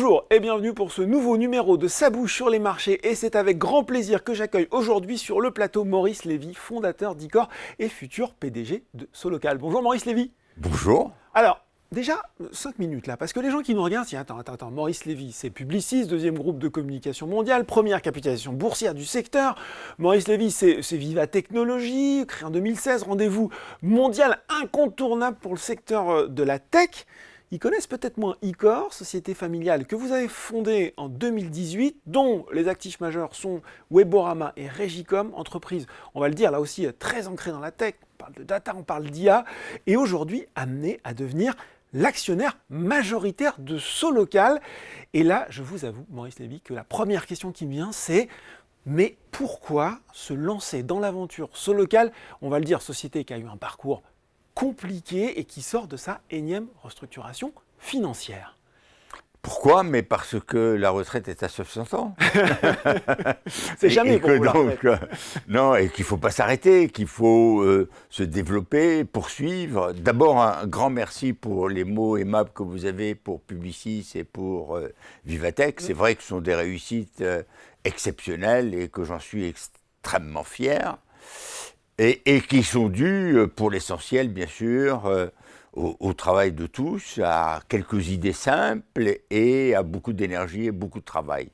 Bonjour et bienvenue pour ce nouveau numéro de Ça bouge sur les marchés et c'est avec grand plaisir que j'accueille aujourd'hui sur le plateau Maurice Lévy, fondateur d'Icor et futur PDG de Solocal. Bonjour Maurice Lévy. Bonjour. Alors, déjà 5 minutes là, parce que les gens qui nous regardent, disent attends, Maurice Lévy, c'est Publicis, deuxième groupe de communication mondiale, première capitalisation boursière du secteur. Maurice Lévy, c'est Viva Technologies, créé en 2016, rendez-vous mondial incontournable pour le secteur de la tech. Ils connaissent peut-être moins Icor, société familiale que vous avez fondée en 2018, dont les actifs majeurs sont Weborama et Regicom, entreprise, on va le dire là aussi, très ancrée dans la tech. On parle de data, on parle d'IA, et aujourd'hui amenée à devenir l'actionnaire majoritaire de Solocal. Et là, je vous avoue, Maurice Lévy, que la première question qui me vient, c'est mais pourquoi se lancer dans l'aventure Solocal? On va le dire, société qui a eu un parcours compliqué et qui sort de sa énième restructuration financière. Pourquoi? Mais parce que la retraite est à 60 ans. C'est jamais pour vous, la retraite. Non, et qu'il ne faut pas s'arrêter, qu'il faut se développer, poursuivre. D'abord, un grand merci pour les mots aimables que vous avez pour Publicis et pour Vivatech. C'est vrai que ce sont des réussites exceptionnelles et que j'en suis extrêmement fier. Et qui sont dus, pour l'essentiel, bien sûr, au travail de tous, à quelques idées simples et à beaucoup d'énergie et beaucoup de travail.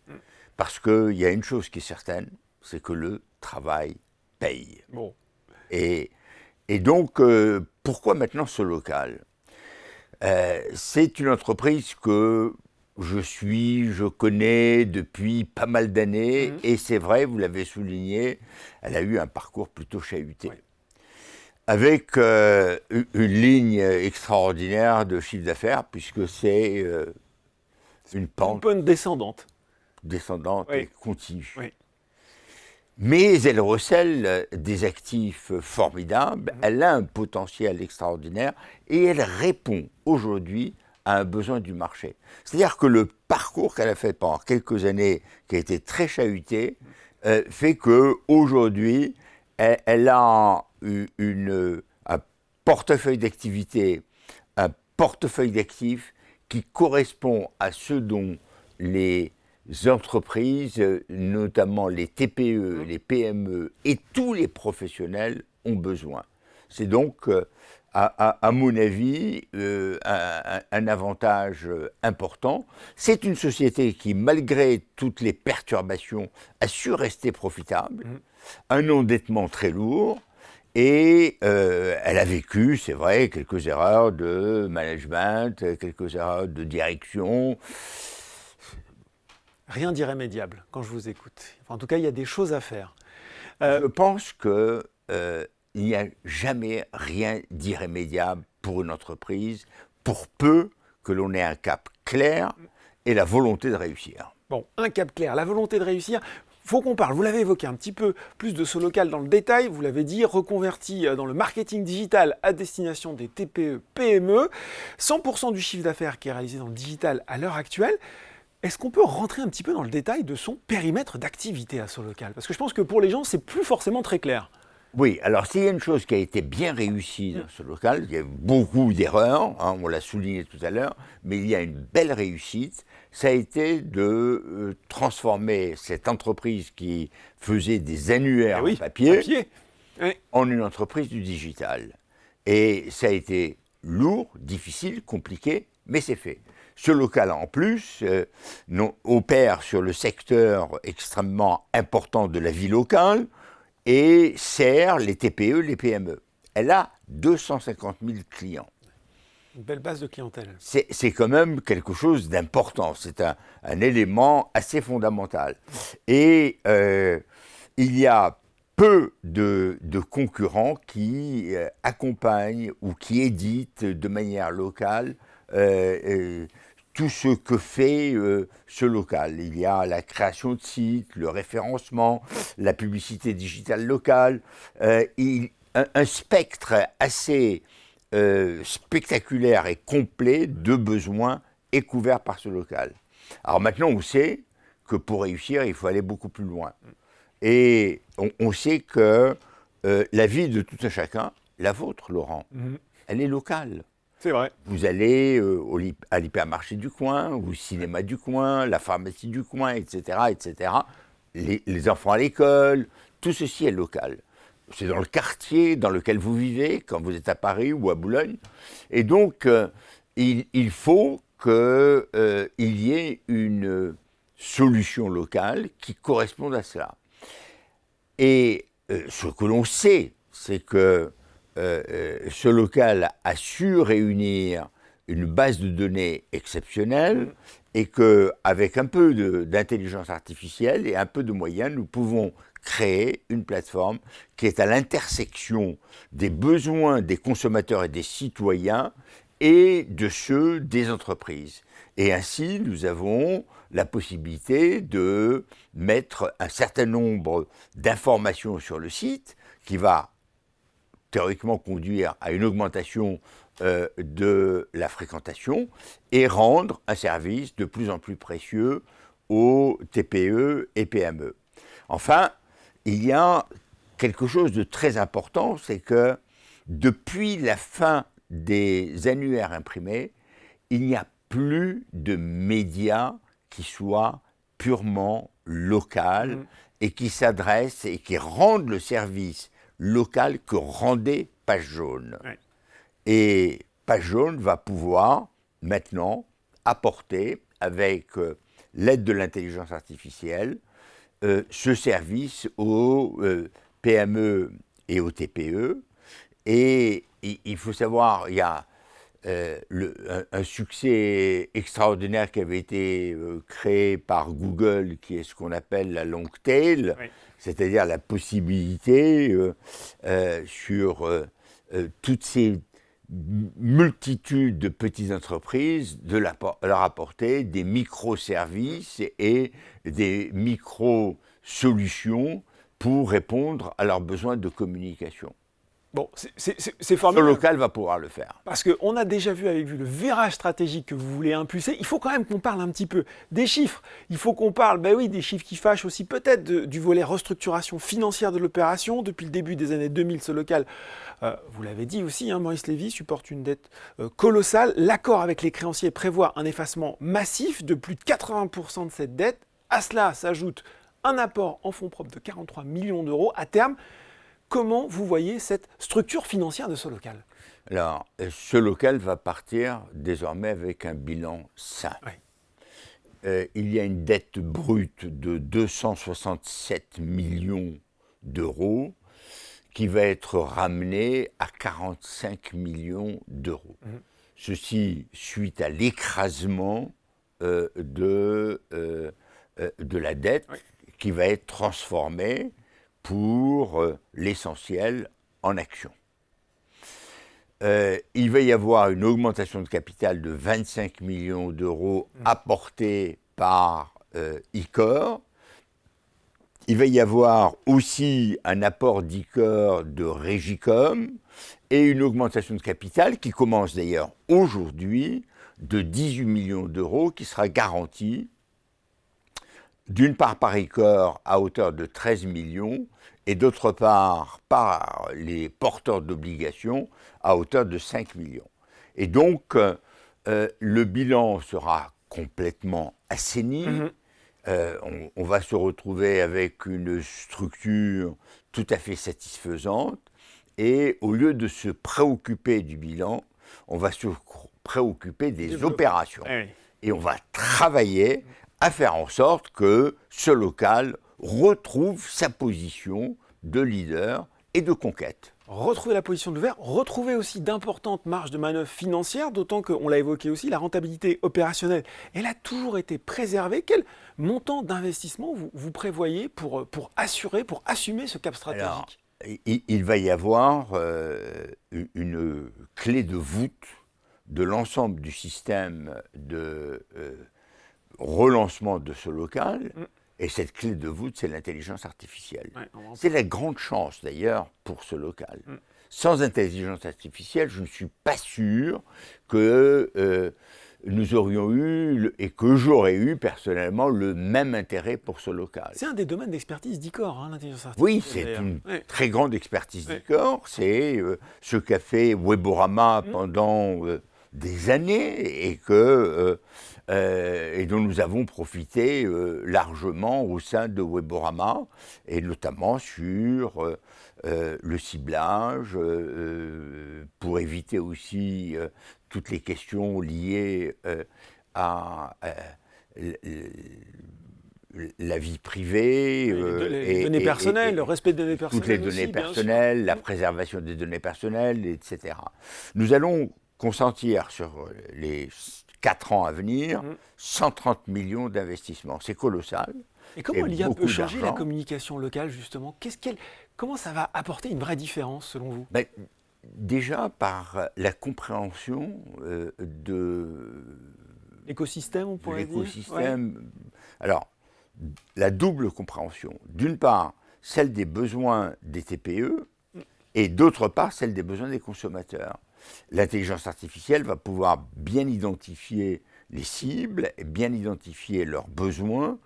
Parce qu'il y a une chose qui est certaine, c'est que le travail paye. Bon. Et donc, pourquoi maintenant Solocal? C'est une entreprise que je connais depuis pas mal d'années, et c'est vrai, vous l'avez souligné, elle a eu un parcours plutôt chahuté. Oui. Avec une ligne extraordinaire de chiffre d'affaires, puisque c'est une pente. Un peu une descendante. Descendante Oui. et continue. Oui. Mais elle recèle des actifs formidables, elle a un potentiel extraordinaire, et elle répond aujourd'hui à un besoin du marché. C'est-à-dire que le parcours qu'elle a fait pendant quelques années, qui a été très chahuté, fait qu'aujourd'hui, elle a un portefeuille d'activités, un portefeuille d'actifs qui correspond à ce dont les entreprises, notamment les TPE, les PME et tous les professionnels ont besoin. C'est donc, à mon avis, un avantage important. C'est une société qui, malgré toutes les perturbations, a su rester profitable, un endettement très lourd, et elle a vécu, c'est vrai, quelques erreurs de management, quelques erreurs de direction. Rien d'irrémédiable quand je vous écoute. Enfin, en tout cas, il y a des choses à faire. Je pense que il n'y a jamais rien d'irrémédiable pour une entreprise, pour peu que l'on ait un cap clair et la volonté de réussir. Bon, un cap clair, la volonté de réussir. Faut qu'on parle, vous l'avez évoqué un petit peu plus de Solocal dans le détail, vous l'avez dit, reconverti dans le marketing digital à destination des TPE, PME, 100% du chiffre d'affaires qui est réalisé dans le digital à l'heure actuelle. Est-ce qu'on peut rentrer un petit peu dans le détail de son périmètre d'activité à Solocal? Parce que je pense que pour les gens, c'est plus forcément très clair. Oui, alors s'il y a une chose qui a été bien réussie dans Solocal, il y a eu beaucoup d'erreurs, on l'a souligné tout à l'heure, mais il y a une belle réussite, ça a été de transformer cette entreprise qui faisait des annuaires en papier en une entreprise du digital. Et ça a été lourd, difficile, compliqué, mais c'est fait. Solocal, en plus, opère sur le secteur extrêmement important de la vie locale, et sert les TPE, les PME. Elle a 250 000 clients. Une belle base de clientèle. C'est quand même quelque chose d'important, c'est un élément assez fondamental. Et il y a peu de concurrents qui accompagnent ou qui éditent de manière locale tout ce que fait Solocal. Il y a la création de sites, le référencement, la publicité digitale locale, un spectre assez spectaculaire et complet de besoins est couvert par Solocal. Alors maintenant, on sait que pour réussir, il faut aller beaucoup plus loin. Et on sait que la vie de tout un chacun, la vôtre, Laurent, elle est locale. C'est vrai. Vous allez à l'hypermarché du coin, au cinéma du coin, la pharmacie du coin, etc., etc. Les enfants à l'école, tout ceci est local. C'est dans le quartier dans lequel vous vivez, quand vous êtes à Paris ou à Boulogne. Et donc, il faut qu'il y ait une solution locale qui corresponde à cela. Et ce que l'on sait, c'est que ce local a su réunir une base de données exceptionnelle et qu'avec un peu d'intelligence artificielle et un peu de moyens, nous pouvons créer une plateforme qui est à l'intersection des besoins des consommateurs et des citoyens et de ceux des entreprises. Et ainsi, nous avons la possibilité de mettre un certain nombre d'informations sur le site qui va théoriquement conduire à une augmentation de la fréquentation et rendre un service de plus en plus précieux aux TPE et PME. Enfin, il y a quelque chose de très important, c'est que depuis la fin des annuaires imprimés, il n'y a plus de médias qui soient purement local et qui s'adressent et qui rendent le service local que rendait Page Jaune. Ouais. Et Page Jaune va pouvoir maintenant apporter, avec l'aide de l'intelligence artificielle, ce service aux PME et aux TPE. Et il faut savoir, il y a un succès extraordinaire qui avait été créé par Google, qui est ce qu'on appelle la long tail, oui. C'est-à-dire la possibilité sur toutes ces multitudes de petites entreprises de leur apporter des microservices et des micro-solutions pour répondre à leurs besoins de communication. Bon, c'est formidable. Le local va pouvoir le faire. Parce qu'on a déjà vu avec vous le virage stratégique que vous voulez impulser. Il faut quand même qu'on parle un petit peu des chiffres. Il faut qu'on parle, des chiffres qui fâchent aussi, peut-être du volet restructuration financière de l'opération. Depuis le début des années 2000, ce local, vous l'avez dit aussi, Maurice Lévy supporte une dette colossale. L'accord avec les créanciers prévoit un effacement massif de plus de 80% de cette dette. À cela s'ajoute un apport en fonds propres de 43 millions d'euros à terme. Comment vous voyez cette structure financière de ce local ? Alors, ce local va partir désormais avec un bilan sain. Oui. Il y a une dette brute de 267 millions d'euros qui va être ramenée à 45 millions d'euros. Ceci suite à l'écrasement de la dette qui va être transformée pour l'essentiel en actions. Il va y avoir une augmentation de capital de 25 millions d'euros apportée par Icor. Il va y avoir aussi un apport d'Icor de Régicom et une augmentation de capital qui commence d'ailleurs aujourd'hui de 18 millions d'euros qui sera garantie d'une part par Icor à hauteur de 13 millions et d'autre part par les porteurs d'obligations à hauteur de 5 millions. Et donc, le bilan sera complètement assaini. On va se retrouver avec une structure tout à fait satisfaisante et au lieu de se préoccuper du bilan, on va se préoccuper des opérations. Et on va travailler à faire en sorte que ce local retrouve sa position de leader et de conquête. Retrouver la position de leader, retrouver aussi d'importantes marges de manœuvre financières, d'autant qu'on l'a évoqué aussi, la rentabilité opérationnelle, elle a toujours été préservée. Quel montant d'investissement vous prévoyez pour assumer ce cap stratégique ? Alors, il va y avoir une clé de voûte de l'ensemble du système de relancement de ce local, et cette clé de voûte, c'est l'intelligence artificielle. C'est la grande chance, d'ailleurs, pour ce local. Sans intelligence artificielle, je ne suis pas sûr que nous aurions eu, et que j'aurais eu, personnellement, le même intérêt pour ce local. C'est un des domaines d'expertise d'Icor, l'intelligence artificielle. Oui, c'est une très grande expertise d'Icor. C'est ce qu'a fait Weborama pendant des années et dont nous avons profité largement au sein de Weborama, et notamment sur le ciblage, pour éviter aussi toutes les questions liées à la vie privée, les données personnelles, le respect des données personnelles. Toutes les données personnelles, la préservation des données personnelles, etc. Nous allons consentir sur les 4 ans à venir 130 millions d'investissements. C'est colossal. Et comment l'IA peut changer la communication locale, justement? Comment ça va apporter une vraie différence, selon vous? Déjà par la compréhension de l'écosystème, on pourrait dire. L'écosystème. Alors, la double compréhension. D'une part, celle des besoins des TPE, et d'autre part, celle des besoins des consommateurs. L'intelligence artificielle va pouvoir bien identifier les cibles, bien identifier leurs besoins,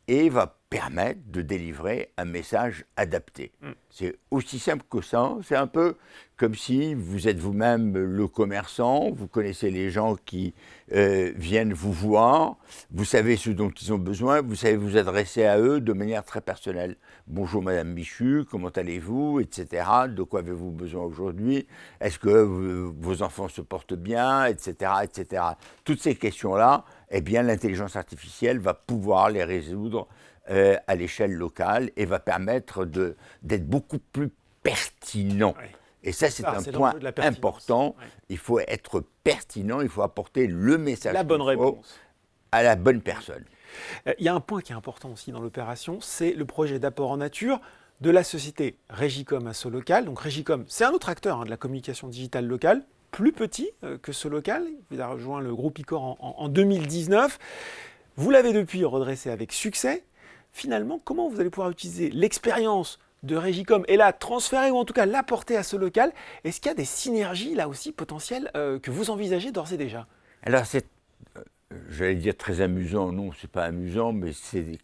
et va permettre de délivrer un message adapté. C'est aussi simple que ça. C'est un peu comme si vous êtes vous-même le commerçant, vous connaissez les gens qui viennent vous voir, vous savez ce dont ils ont besoin, vous savez vous adresser à eux de manière très personnelle. Bonjour Madame Michu, comment allez-vous, etc. De quoi avez-vous besoin aujourd'hui? Est-ce que vos enfants se portent bien, etc., etc. Toutes ces questions-là, eh bien l'intelligence artificielle va pouvoir les résoudre à l'échelle locale et va permettre d'être beaucoup plus pertinent. Oui. Et ça, c'est un point important. Oui. Il faut être pertinent, il faut apporter le message la bonne réponse à la bonne personne. Il y a un point qui est important aussi dans l'opération, c'est le projet d'apport en nature de la société Régicom à Solocal. Donc Régicom, c'est un autre acteur de la communication digitale locale, plus petit que Solocal. Il a rejoint le groupe Icor en 2019. Vous l'avez depuis redressé avec succès. Finalement, comment vous allez pouvoir utiliser l'expérience de Régicom et la transférer, ou en tout cas l'apporter à Solocal? Est-ce qu'il y a des synergies là aussi potentielles que vous envisagez d'ores et déjà? Alors c'est, j'allais dire très amusant, non, c'est pas amusant, mais c'est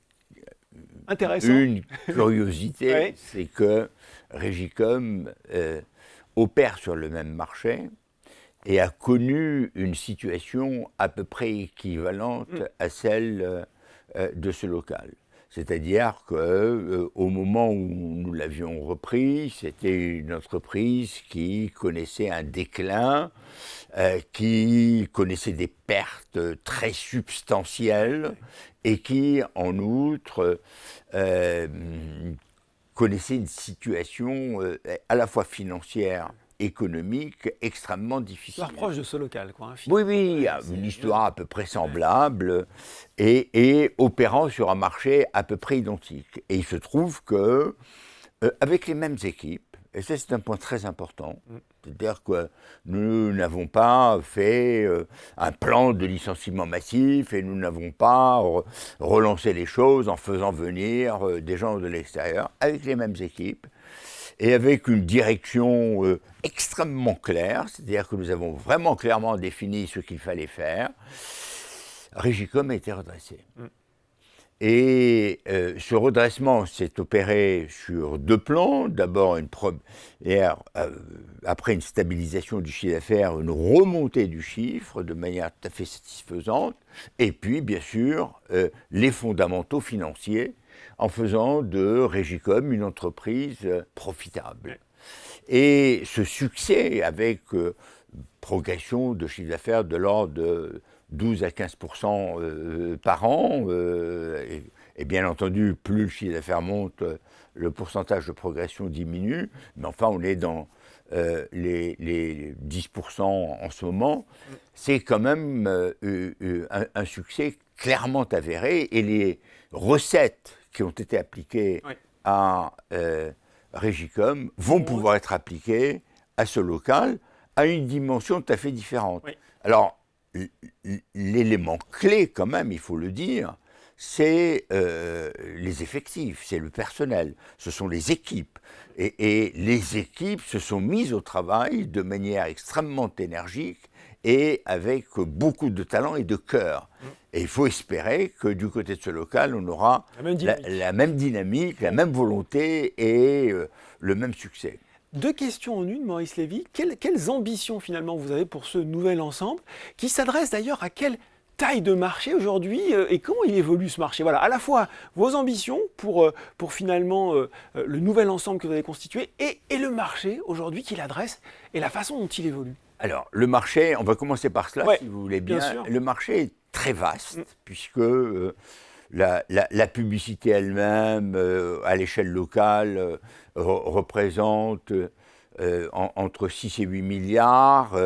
intéressant. Une curiosité, ouais. C'est que Régicom opère sur le même marché et a connu une situation à peu près équivalente à celle de Solocal. C'est-à-dire qu'au moment où nous l'avions repris, c'était une entreprise qui connaissait un déclin, qui connaissait des pertes très substantielles et qui, en outre, connaissait une situation à la fois financière, économique extrêmement difficile. Histoire proche de Solocal, quoi. Oui, oui, une histoire à peu près semblable et opérant sur un marché à peu près identique. Et il se trouve que, avec les mêmes équipes, et ça c'est un point très important, c'est-à-dire que nous n'avons pas fait un plan de licenciement massif et nous n'avons pas relancé les choses en faisant venir des gens de l'extérieur, avec les mêmes équipes. Et avec une direction extrêmement claire, c'est-à-dire que nous avons vraiment clairement défini ce qu'il fallait faire, Régicom a été redressé. Et ce redressement s'est opéré sur 2 plans. D'abord, après une stabilisation du chiffre d'affaires, une remontée du chiffre de manière tout à fait satisfaisante. Et puis, bien sûr, les fondamentaux financiers, en faisant de Régicom une entreprise profitable. Et ce succès, avec progression de chiffre d'affaires de l'ordre de 12 à 15% par an, et bien entendu, plus le chiffre d'affaires monte, le pourcentage de progression diminue, mais enfin on est dans les 10% en ce moment. C'est quand même un succès clairement avéré, et les recettes qui ont été appliquées à Régicom vont pouvoir être appliquées à Solocal à une dimension tout à fait différente. Alors, l'élément clé quand même, il faut le dire, c'est les effectifs, c'est le personnel, ce sont les équipes. Et les équipes se sont mises au travail de manière extrêmement énergique et avec beaucoup de talent et de cœur. Et il faut espérer que du côté de Solocal, on aura la même dynamique, la même volonté et le même succès. 2 questions en une, Maurice Lévy. Quelles ambitions finalement vous avez pour ce nouvel ensemble, qui s'adresse d'ailleurs à quelle taille de marché aujourd'hui et comment il évolue ce marché? Voilà, à la fois vos ambitions pour finalement le nouvel ensemble que vous avez constitué et le marché aujourd'hui qu'il adresse et la façon dont il évolue. Alors, le marché, on va commencer par cela, Ouais, si vous voulez bien bien. sûr. Le marché est très vaste, puisque la publicité elle-même, à l'échelle locale, représente entre 6 et 8 milliards.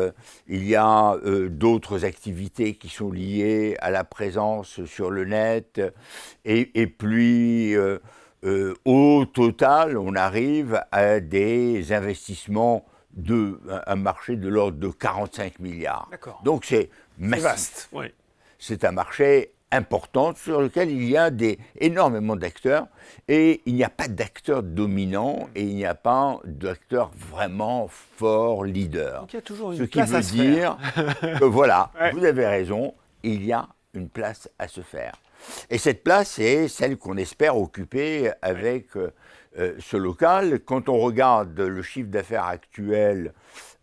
Il y a d'autres activités qui sont liées à la présence sur le net. Et puis, au total, on arrive à des investissements un marché de l'ordre de 45 milliards. D'accord. Donc c'est C'est massif. vaste. Oui. C'est un marché important sur lequel il y a énormément d'acteurs et il n'y a pas d'acteurs dominants et il n'y a pas d'acteurs vraiment forts, leaders. Donc il y a toujours Ce une qui place veut à se dire faire. que voilà, Ouais. vous avez raison, il y a une place à se faire. Et cette place, c'est celle qu'on espère occuper avec ce local. Quand on regarde le chiffre d'affaires actuel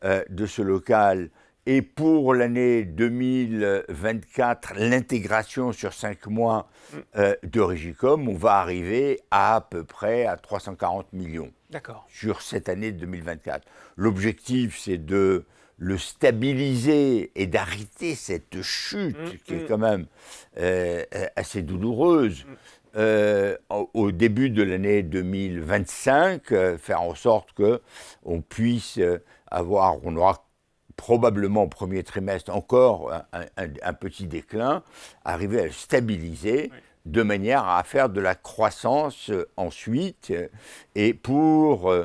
de ce local et pour l'année 2024, l'intégration sur 5 mois de Régicom, on va arriver à peu près à 340 millions D'accord. sur cette année 2024. L'objectif, c'est de le stabiliser et d'arrêter cette chute qui est quand même assez douloureuse au début de l'année 2025, faire en sorte qu'on puisse on aura probablement au premier trimestre encore un petit déclin, arriver à le stabiliser de manière à faire de la croissance ensuite et pour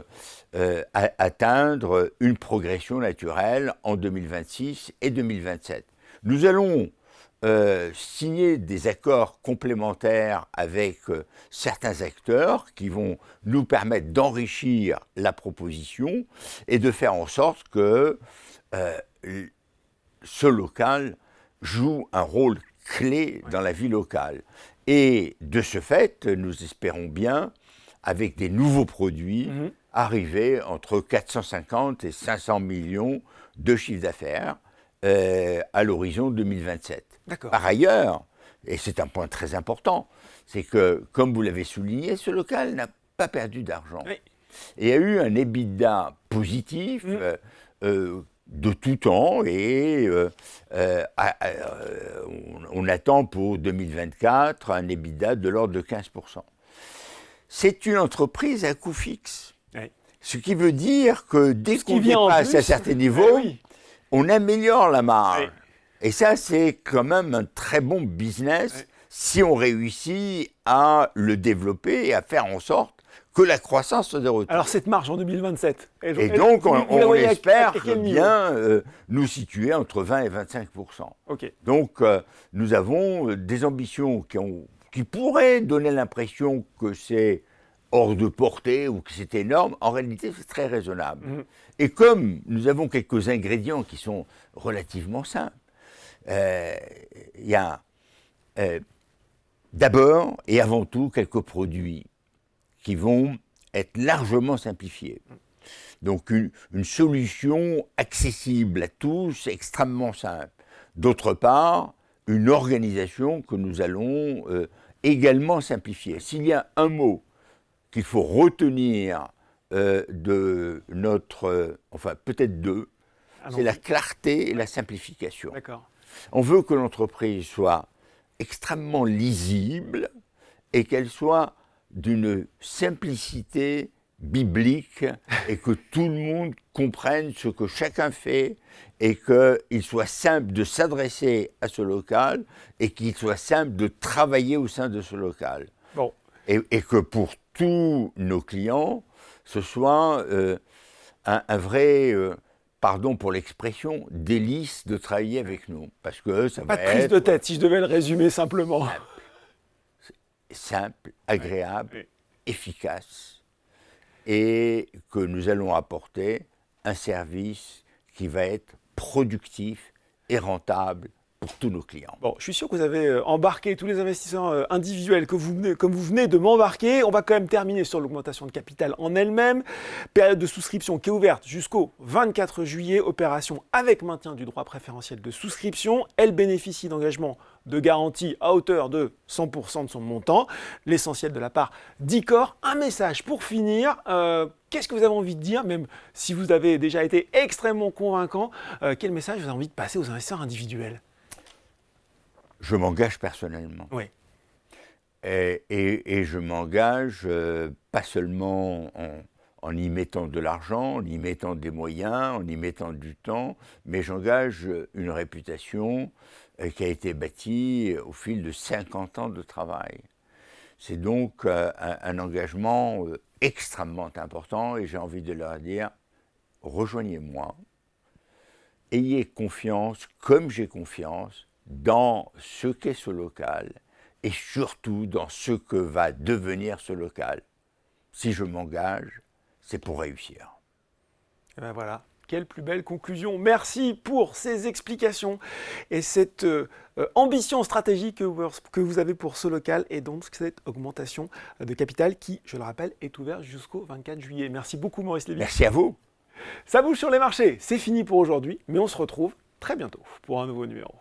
atteindre une progression naturelle en 2026 et 2027. Nous allons signer des accords complémentaires avec certains acteurs qui vont nous permettre d'enrichir la proposition et de faire en sorte que ce local joue un rôle clé dans la vie locale. Et de ce fait, nous espérons bien, avec des nouveaux produits, arriver entre 450 et 500 millions de chiffre d'affaires à l'horizon 2027. D'accord. Par ailleurs, et c'est un point très important, c'est que, comme vous l'avez souligné, ce local n'a pas perdu d'argent. Oui. Et il y a eu un EBITDA positif de tout temps et on attend pour 2024 un EBITDA de l'ordre de 15%. C'est une entreprise à coût fixe. Oui. Ce qui veut dire que dès qu'on vient en dépasse plus, à certains niveaux, oui. on améliore la marge. Oui. Et ça, c'est quand même un très bon business si on réussit à le développer et à faire en sorte que la croissance soit de retour. Alors cette marge en 2027. Et donc, vous la on voyez espère à quel niveau? bien nous situer entre 20 et 25%. Ok. Donc, nous avons des ambitions qui pourraient donner l'impression que c'est hors de portée ou que c'est énorme. En réalité, c'est très raisonnable. Et comme nous avons quelques ingrédients qui sont relativement simples, il y a d'abord et avant tout quelques produits qui vont être largement simplifiés. Donc une solution accessible à tous, extrêmement simple. D'autre part, une organisation que nous allons également simplifier. S'il y a un mot qu'il faut retenir de notre, enfin peut-être deux, c'est la clarté et la simplification. D'accord. On veut que l'entreprise soit extrêmement lisible et qu'elle soit d'une simplicité biblique et que tout le monde comprenne ce que chacun fait et qu'il soit simple de s'adresser à ce local et qu'il soit simple de travailler au sein de ce local. Bon. Et que pour tous nos clients, ce soit un vrai... pardon pour l'expression, délice de travailler avec nous. Parce que ça Pas va de prise être de tête, si je devais le résumer simplement. simple, agréable, Oui. efficace, et que nous allons apporter un service qui va être productif et rentable pour tous nos clients. Bon, je suis sûr que vous avez embarqué tous les investisseurs individuels comme vous venez de m'embarquer. On va quand même terminer sur l'augmentation de capital en elle-même. Période de souscription qui est ouverte jusqu'au 24 juillet. Opération avec maintien du droit préférentiel de souscription. Elle bénéficie d'engagements de garantie à hauteur de 100% de son montant. L'essentiel de la part d'Icor. Un message pour finir. Qu'est-ce que vous avez envie de dire, même si vous avez déjà été extrêmement convaincant, quel message vous avez envie de passer aux investisseurs individuels ? Je m'engage personnellement. Oui. Et je m'engage pas seulement en y mettant de l'argent, en y mettant des moyens, en y mettant du temps, mais j'engage une réputation qui a été bâtie au fil de 50 ans de travail. C'est donc un engagement extrêmement important et j'ai envie de leur dire, rejoignez-moi, ayez confiance, comme j'ai confiance, dans ce qu'est ce local et surtout dans ce que va devenir ce local. Si je m'engage, c'est pour réussir. Et ben voilà, quelle plus belle conclusion. Merci pour ces explications et cette ambition stratégique que vous avez pour ce local et donc cette augmentation de capital qui, je le rappelle, est ouverte jusqu'au 24 juillet. Merci beaucoup Maurice Lévy. Merci à vous. Ça bouge sur les marchés, c'est fini pour aujourd'hui, mais on se retrouve très bientôt pour un nouveau numéro.